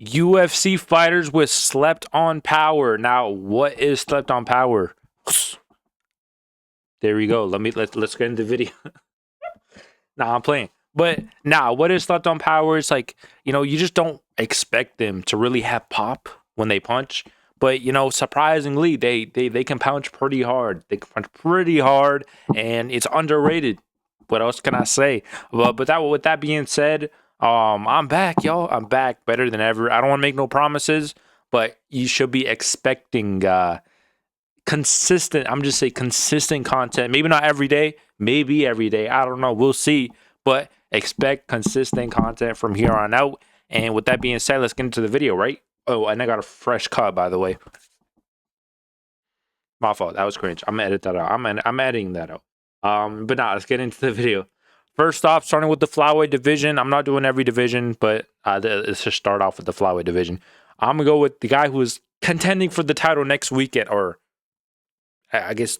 UFC fighters with slept on power. Now, what is slept on power? There we go. Let's get into the video. Nah, I'm playing. But now, what is slept on power is like, you just don't expect them to really have pop when they punch. But surprisingly, they can punch pretty hard. They can punch pretty hard, and it's underrated. What else can I say? Well, but with that being said, I'm back, y'all. I'm back better than ever. I don't want to make no promises, but you should be expecting consistent. I'm just saying consistent content. Maybe not every day. Maybe every day. I don't know. We'll see. But expect consistent content from here on out. And with that being said, let's get into the video, right? Oh, and I got a fresh cut, by the way. My fault. That was cringe. I'm gonna edit that out. I'm editing that out. But now let's get into the video. First off, starting with the flyweight division. I'm not doing every division, but let's just start off with the flyweight division. I'm gonna go with the guy who is contending for the title next weekend, or I guess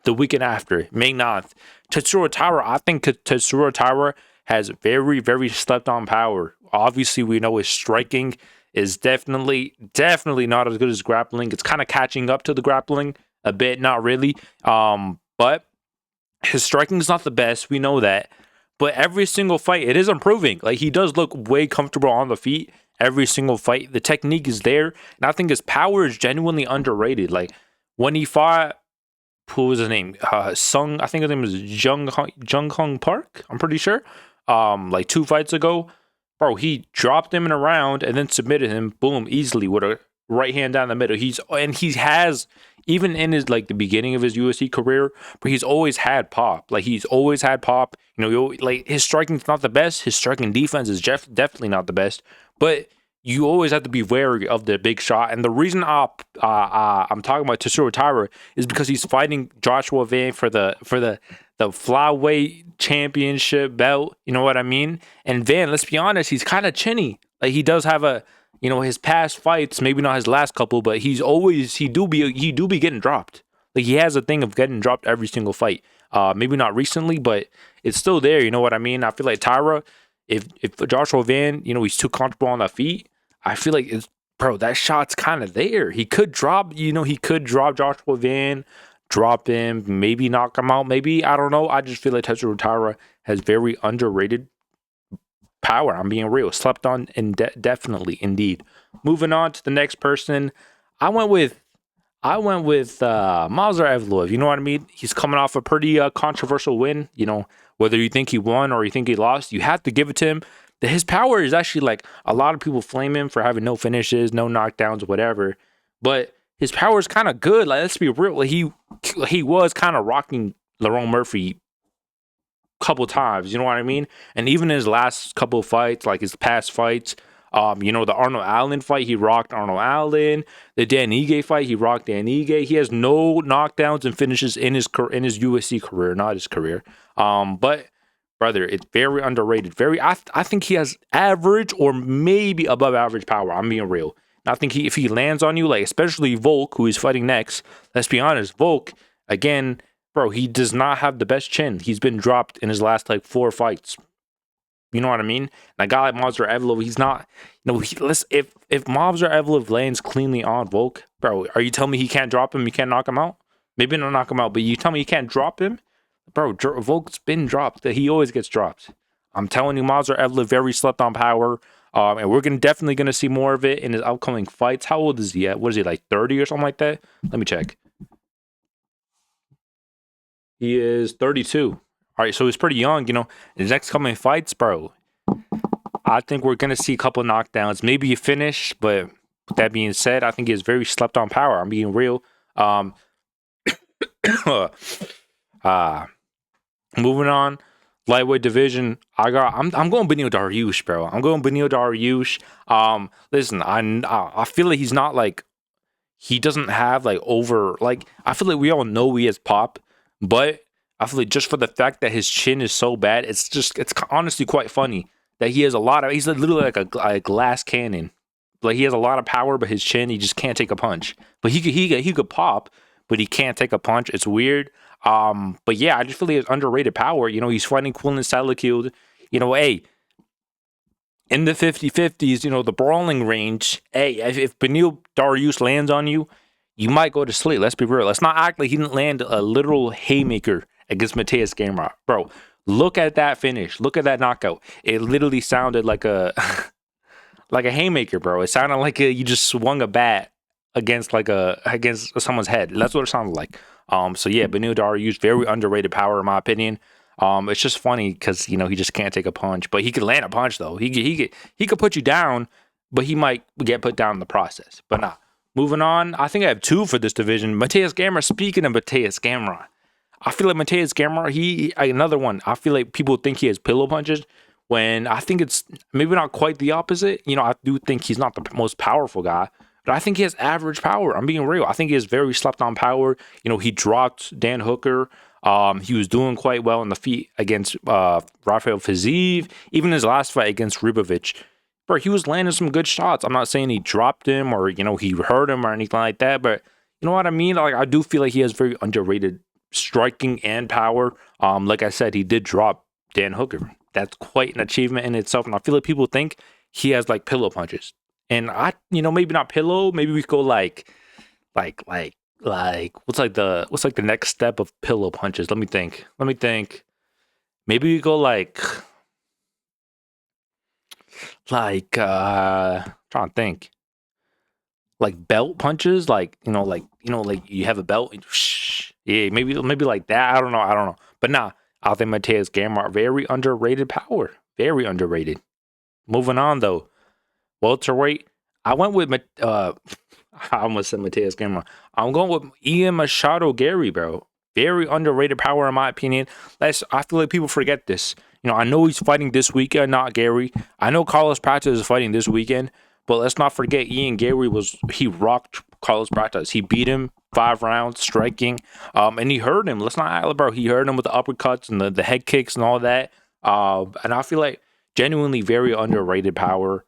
the weekend after, May 9th. Tatsuro Taira. I think Tatsuro Taira has very, very slept on power. Obviously, we know his striking is definitely not as good as grappling. It's kind of catching up to the grappling a bit, not really. But his striking is not the best. We know that. But every single fight, it is improving. Like, he does look way comfortable on the feet every single fight. The technique is there. And I think his power is genuinely underrated. Like, when he fought, who was his name? I think his name was Jung Hong Park, I'm pretty sure. Like 2 fights ago. Bro, he dropped him in a round and then submitted him, boom, easily with a right hand down the middle. He has, even in his, like, the beginning of his UFC career, but he's always had pop. Like, he's always had pop. Like, his striking's not the best. His striking defense is definitely not the best. But you always have to be wary of the big shot. And the reason I'm talking about Tatsuro Taira is because he's fighting Joshua Van for the flyweight championship belt. You know what I mean? And Van, let's be honest, he's kind of chinny. Like, he does have his past fights, maybe not his last couple, but he do be getting dropped. Like, he has a thing of getting dropped every single fight. Maybe not recently, but it's still there. You know what I mean? I feel like Taira, if Joshua Van, he's too comfortable on the feet, I feel like that shot's kind of there. He could drop Joshua Van, drop him, maybe knock him out, maybe, I don't know. I just feel like Tatsuro Taira has very underrated power. I'm being real. Slept on, and definitely, indeed. Moving on to the next person, I went with Movsar Evloev. You know what I mean? He's coming off a pretty controversial win. Whether you think he won or you think he lost, you have to give it to him. His power is actually, like, a lot of people flame him for having no finishes, no knockdowns, whatever. But his power is kind of good. Like, let's be real. Like, he was kind of rocking Lerone Murphy a couple times. You know what I mean? And even his last couple of fights, like his past fights, the Arnold Allen fight, he rocked Arnold Allen. The Dan Ige fight, he rocked Dan Ige. He has no knockdowns and finishes in his UFC career, not his career. But brother, it's very underrated. I think he has average or maybe above average power. I'm being real. And I think if he lands on you, like, especially Volk, who he's fighting next, let's be honest, Volk, again, bro, he does not have the best chin. He's been dropped in his last, like, 4 fights. You know what I mean? And a guy like Movsar Evloev, he's not, if Movsar Evloev lands cleanly on Volk, bro, are you telling me he can't drop him? You can't knock him out? Maybe not knock him out, but you tell me you can't drop him? Bro, Volk's been dropped. He always gets dropped. I'm telling you, Movsar Evloev very slept on power. And we're definitely going to see more of it in his upcoming fights. How old is he at? What is he, like 30 or something like that? Let me check. He is 32. All right, so he's pretty young, His next coming fights, bro, I think we're going to see a couple knockdowns. Maybe a finish, but with that being said, I think he has very slept on power. I'm being real. Moving on, lightweight division. I'm going Beneil Dariush, bro. I'm going Beneil Dariush. Listen, I feel like he's not, like, he doesn't have, like, over, like, I feel like we all know he has pop, but I feel like just for the fact that his chin is so bad, it's honestly quite funny that he's literally like a glass cannon. Like, he has a lot of power, but his chin, he just can't take a punch. But he could pop, but he can't take a punch. It's weird. But yeah, I just feel like he has underrated power. He's fighting Quinlan Salakild. Hey, in the 50-50s, you know, the brawling range, hey, if Beneil Dariush lands on you, you might go to sleep. Let's be real. Let's not act like he didn't land a literal haymaker against Mateus Gamrot. Bro, look at that finish. Look at that knockout. It literally sounded like a like a haymaker, bro. It sounded like you just swung a bat against someone's head. That's what it sounded like. So yeah, Beneil Dariush, very underrated power in my opinion. It's just funny because you know he just can't take a punch, but he could land a punch though. He could put you down, but he might get put down in the process. But nah. Moving on, I think I have two for this division. Mateus Gamrot. Speaking of Mateus Gamrot, I feel like Mateus Gamrot, another one. I feel like people think he has pillow punches when I think it's maybe not quite the opposite. You know, I do think he's not the most powerful guy, but I think he has average power. I'm being real. I think he has very slept on power. You know, he dropped Dan Hooker. He was doing quite well in the feet against Rafael Fiziev. Even his last fight against Ribovic, bro, he was landing some good shots. I'm not saying he dropped him or, you know, he hurt him or anything like that, but you know what I mean? Like, I do feel like he has very underrated striking and power. Like I said, he did drop Dan Hooker. That's quite an achievement in itself. And I feel like people think he has like pillow punches. And you know, maybe not pillow. Maybe we go like what's like the next step of pillow punches? Let me think. Maybe we go trying to think. Like belt punches, like you have a belt. Yeah, maybe like that. I don't know. But nah, I think Mateus Gamrot, very underrated power. Very underrated. Moving on though. Welterweight. I went with I almost said Mateus Gamrot. I'm going with Ian Machado Gary, bro. Very underrated power in my opinion. I feel like people forget this. You know, I know he's fighting this weekend, not Gary. I know Carlos Prates is fighting this weekend, but let's not forget Ian Gary he rocked Carlos Prates. He beat him 5 rounds, striking, and he hurt him. Let's not act, bro. He hurt him with the uppercuts and the head kicks and all that. And I feel like genuinely very underrated power.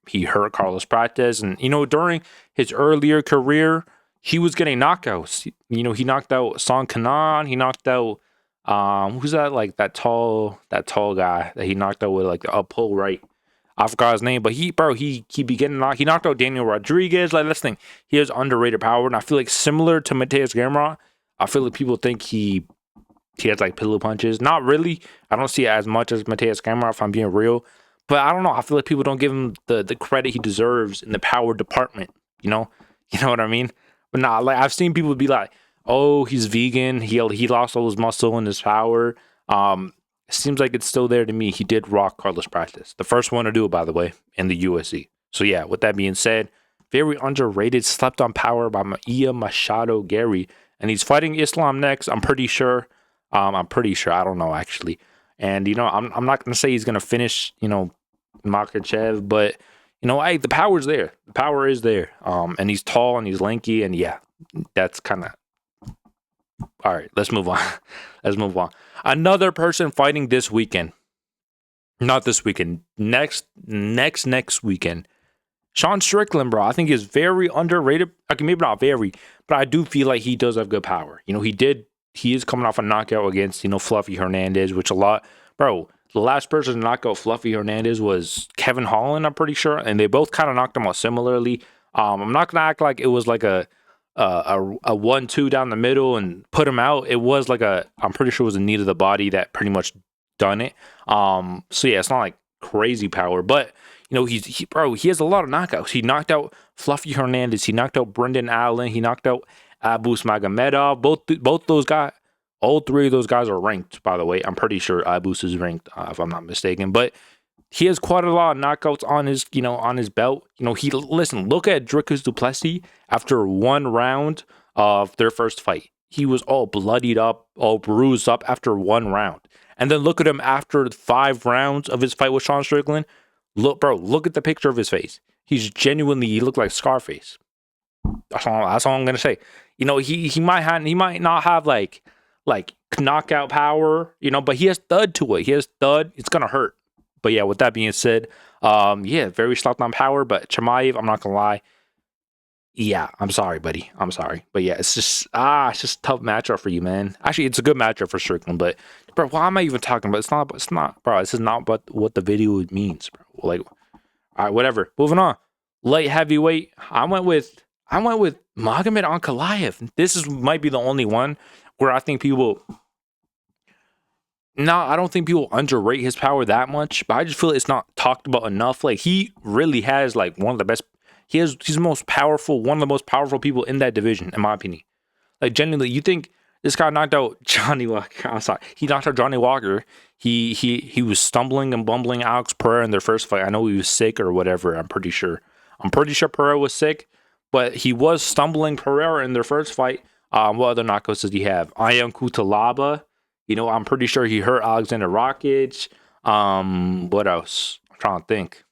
He hurt Carlos Prates, and you know, during his earlier career, he was getting knockouts. You know, he knocked out Son Kanan. He knocked out who's that? Like that tall guy that he knocked out with like the up pull right. I forgot his name, but he be getting knocked. He knocked out Daniel Rodriguez. Like, this thing, he has underrated power, and I feel like similar to Mateus Gamrot, I feel like people think he has like pillow punches. Not really. I don't see it as much as Mateus Gamrot, if I'm being real. But I don't know. I feel like people don't give him the credit he deserves in the power department. You know what I mean. But nah, like I've seen people be like, "Oh, he's vegan. He lost all his muscle and his power." It seems like it's still there to me. He did rock Carlos Prates, the first one to do it, by the way, in the UFC. So yeah, with that being said, very underrated, slept on power by Ian Machado Gary, and he's fighting Islam next. I'm pretty sure. I don't know actually. And you know, I'm not gonna say he's gonna finish, you know, Makachev, but you know, hey, the power's there. The power is there. And he's tall and he's lanky, and yeah, that's kind of all right. Let's move on. Another person fighting this weekend. Not this weekend. Next weekend. Sean Strickland, bro. I think is very underrated. Okay, maybe not very, but I do feel like he does have good power. You know, he is coming off a knockout against, you know, Fluffy Hernandez, which bro, the last person to knock out Fluffy Hernandez was Kevin Holland, I'm pretty sure, and they both kind of knocked him out similarly. I'm not gonna act like it was like a 1-2 down the middle and put him out. It was like I'm pretty sure it was a knee to the body that pretty much done it. So yeah, it's not like crazy power, but you know, he has a lot of knockouts. He knocked out Fluffy Hernandez. He knocked out Brendan Allen. He knocked out Abus Magomedov. Both those guys, all 3 of those guys are ranked, by the way. I'm pretty sure Abus is ranked, if I'm not mistaken. But he has quite a lot of knockouts on his belt. You know, look at Dricus du Plessis after 1 round of their first fight. He was all bloodied up, all bruised up after 1 round. And then look at him after 5 rounds of his fight with Sean Strickland. Look at the picture of his face. He looked like Scarface. That's all I'm gonna say. You know, he might not have like knockout power, you know, but he has thud to it. It's gonna hurt. But yeah, with that being said, yeah, very slept on power. But Chimaev, I'm not gonna lie. Yeah, I'm sorry, buddy. I'm sorry. But yeah, it's just a tough matchup for you, man. Actually, it's a good matchup for Strickland, but bro, why am I even talking about? It's not, bro. This is not what the video means, bro. Like, All right, whatever. Moving on. Light heavyweight. I went with Magomed Ankalaev. Might be the only one where I think people. No, I don't think people underrate his power that much, but I just feel it's not talked about enough. Like, he really has like one of the best. He's the most powerful, one of the most powerful people in that division, in my opinion. Like, genuinely, you think this guy knocked out Johnny Walker? I'm sorry, he knocked out Johnny Walker. He was stumbling and bumbling Alex Pereira in their first fight. I know he was sick or whatever. I'm pretty sure Pereira was sick, but he was stumbling Pereira in their first fight. What other knockouts did he have? Ion Kutalaba. I'm pretty sure he hurt Alexander Rakic. What else? I'm trying to think.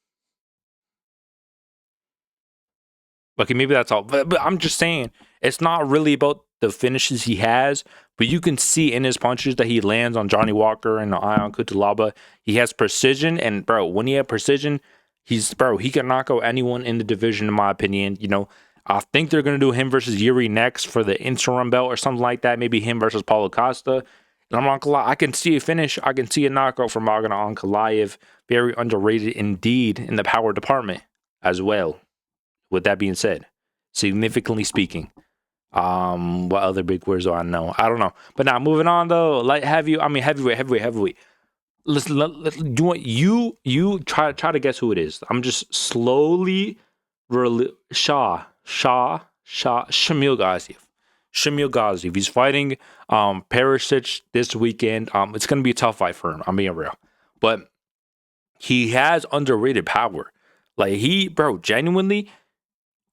Okay, maybe that's all. But I'm just saying, it's not really about the finishes he has, but you can see in his punches that he lands on Johnny Walker and Ion Kutalaba. He has precision, and bro, when he has precision, he can knock out anyone in the division, in my opinion. I think they're gonna do him versus Yuri next for the interim belt or something like that. Maybe him versus Paulo Costa. And I'm not gonna lie, I can see a finish. I can see a knockout from Magomed Ankalaev. Very underrated indeed in the power department as well. With that being said, significantly speaking, what other big words do I know? I don't know. But now moving on though, heavyweight. Listen, you try to guess who it is. I'm just slowly Shamil Gaziev. Shamil Gaziev. He's fighting Perisic this weekend. It's gonna be a tough fight for him. I'm being real, but he has underrated power. Like, genuinely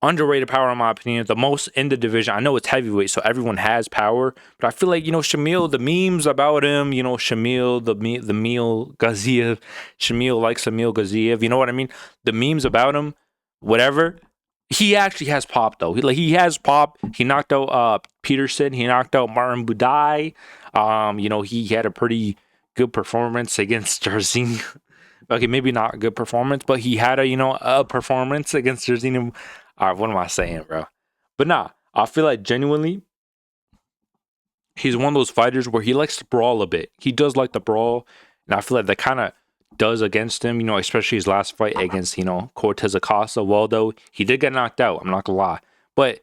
underrated power in my opinion. The most in the division. I know it's heavyweight, so everyone has power, but I feel like Shamil. The memes about him. Shamil, the meal Gaziev. Shamil likes Shamil Gaziev. You know what I mean? The memes about him, whatever. He actually has pop though. He has pop. He knocked out Peterson. He knocked out Martin Budai. He had a pretty good performance against Jairzinho. Okay, maybe not a good performance, but he had a performance against Jairzinho. All right, what am I saying, bro? But nah, I feel like genuinely he's one of those fighters where he likes to brawl a bit. He does like to brawl, and I feel like that kind of does against him, especially his last fight against, Cortez Acosta. Waldo, he did get knocked out, I'm not gonna lie. But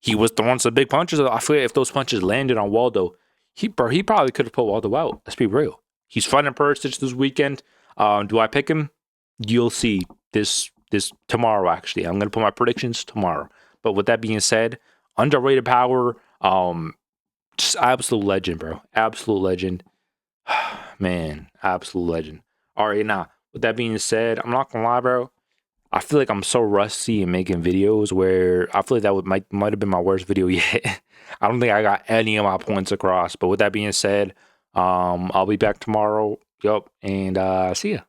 he was throwing some big punches. I feel like if those punches landed on Waldo, he probably could have put Waldo out. Let's be real. He's fighting Perisic this weekend. Do I pick him? You'll see this tomorrow, actually. I'm gonna put my predictions tomorrow. But with that being said, underrated power, just absolute legend, bro. Absolute legend. Man, absolute legend. All right, now, with that being said, I'm not gonna lie, bro. I feel like I'm so rusty in making videos where I feel like that might have been my worst video yet. I don't think I got any of my points across. But with that being said, I'll be back tomorrow. Yup, and see ya.